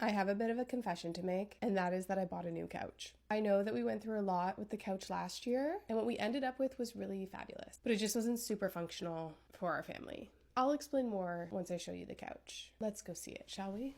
I have a bit of a confession to make, and that is that I bought a new couch. I know that we went through a lot with the couch last year, and what we ended up with was really fabulous, but it just wasn't super functional for our family. I'll explain more once I show you the couch. Let's go see it, shall we?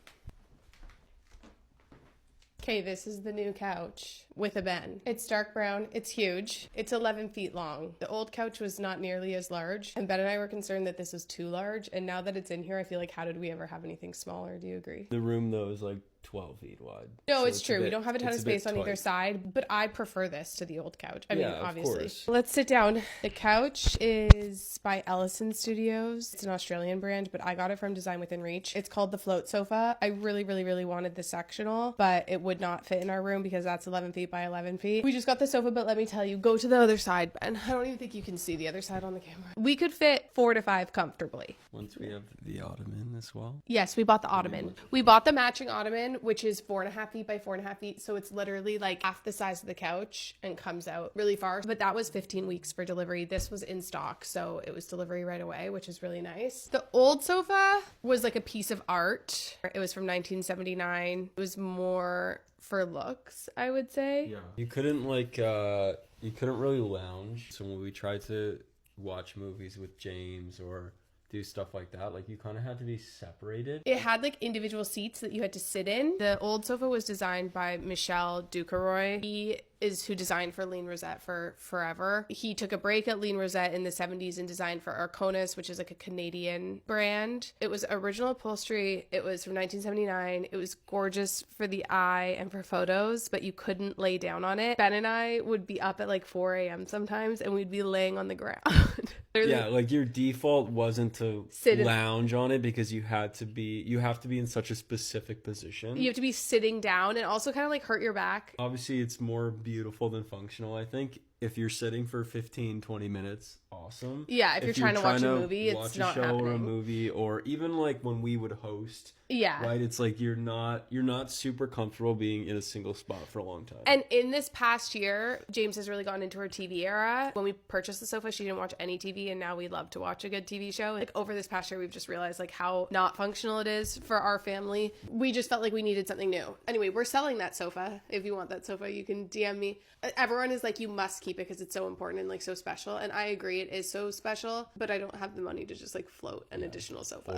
Okay, this is the new couch with a bed. It's dark brown, it's huge, it's 11 feet long. The old couch was not nearly as large, and Ben and I were concerned that this was too large, and now that it's in here, I feel like, how did we ever have anything smaller? Do you agree? The room, though, is like 12 feet wide. No, so it's true. We don't have a ton of space on either side, but I prefer this to the old couch. I mean, obviously. Of course. Let's sit down. The couch is by Ellison Studios. It's an Australian brand, but I got it from Design Within Reach. It's called the Float Sofa. I really, really, really wanted the sectional, but it would not fit in our room because that's 11 feet by 11 feet. We just got the sofa, but let me tell you, go to the other side, Ben. I don't even think you can see the other side on the camera. We could fit 4 to 5 comfortably. Once we have the ottoman as well. Yes, we bought the ottoman. We bought the matching ottoman, which is 4.5 feet by 4.5 feet. So it's literally like half the size of the couch and comes out really far. But that was 15 weeks for delivery. This was in stock, so it was delivery right away, which is really nice. The old sofa was like a piece of art. It was from 1979. It was more for looks, I would say. Yeah. You couldn't really lounge. So when we tried to watch movies with James or do stuff like that, like you kind of had to be separated. It had like individual seats that you had to sit in. The old sofa was designed by Michel Ducaroy. He is who designed for Lean Rosette for forever. He took a break at Lean Rosette in the 70s and designed for Arconis, which is like a Canadian brand. It was original upholstery. It was from 1979. It was gorgeous for the eye and for photos, but you couldn't lay down on it. Ben and I would be up at like 4 a.m. sometimes, and we'd be laying on the ground. Yeah, like your default wasn't to lounge on it because you have to be in such a specific position. You have to be sitting down and also kind of like hurt your back. Obviously, it's more beautiful than functional, I think. If you're sitting for 15-20 minutes, awesome. Yeah, if you're trying to watch a movie, it's not happening. Or a movie, or even like when we would host. Yeah. Right? It's like you're not super comfortable being in a single spot for a long time. And in this past year, James has really gotten into her TV era. When we purchased the sofa, she didn't watch any TV, and now we love to watch a good TV show. Like over this past year, we've just realized like how not functional it is for our family. We just felt like we needed something new. Anyway, we're selling that sofa. If you want that sofa, you can DM me. Everyone is like, you must keep it because it's so important and like so special. And I agree, it is so special, but I don't have the money to just like float an additional sofa.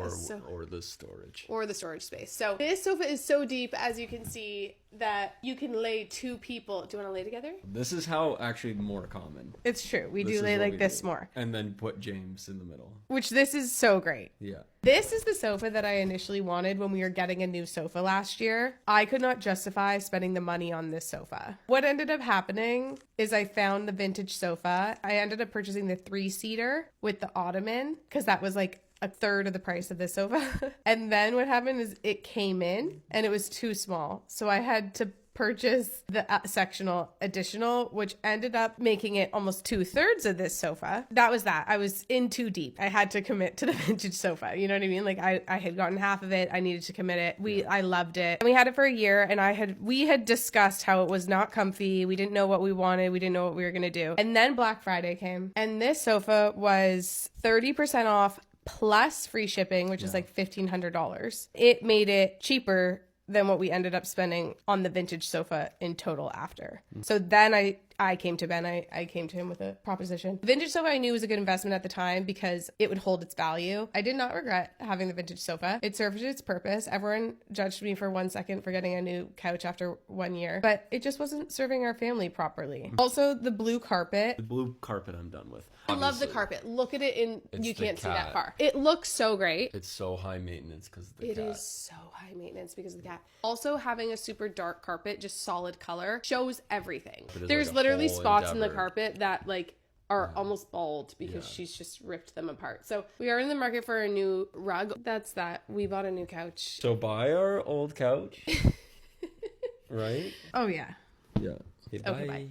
Or the storage. Or the storage space. So this sofa is so deep, as you can see, that you can lay 2 people. Do you want to lay together? This is how actually more common. It's true. We do lay like this more. And then put James in the middle. Which this is so great. Yeah. This is the sofa that I initially wanted when we were getting a new sofa last year. I could not justify spending the money on this sofa. What ended up happening is I found the vintage sofa. I ended up purchasing the 3-seater with the ottoman because that was like a third of the price of this sofa. And then what happened is it came in and it was too small. So I had to purchase the sectional additional, which ended up making it almost 2/3 of this sofa. That was that. I was in too deep. I had to commit to the vintage sofa. You know what I mean? Like I had gotten half of it. I needed to commit it. I loved it. And we had it for a year, and we had discussed how it was not comfy. We didn't know what we wanted. We didn't know what we were going to do. And then Black Friday came, and this sofa was 30% off plus free shipping, which is like $1,500. It made it cheaper than what we ended up spending on the vintage sofa in total after. So then I came to Ben. I came to him with a proposition. The vintage sofa I knew was a good investment at the time because it would hold its value. I did not regret having the vintage sofa. It served its purpose. Everyone judged me for 1 second for getting a new couch after 1 year, but it just wasn't serving our family properly. Also, the blue carpet. The blue carpet I'm done with. I love the carpet. Look at it you can't see that far. It looks so great. It's so high maintenance because of the cat. It is so high maintenance because of the cat. Also, having a super dark carpet, just solid color, shows everything. There's like literally spots in the carpet that like are almost bald because she's just ripped them apart. So we are in the market for a new rug. That's that. We bought a new couch. So buy our old couch. Right? Oh yeah. Yeah. Okay, bye.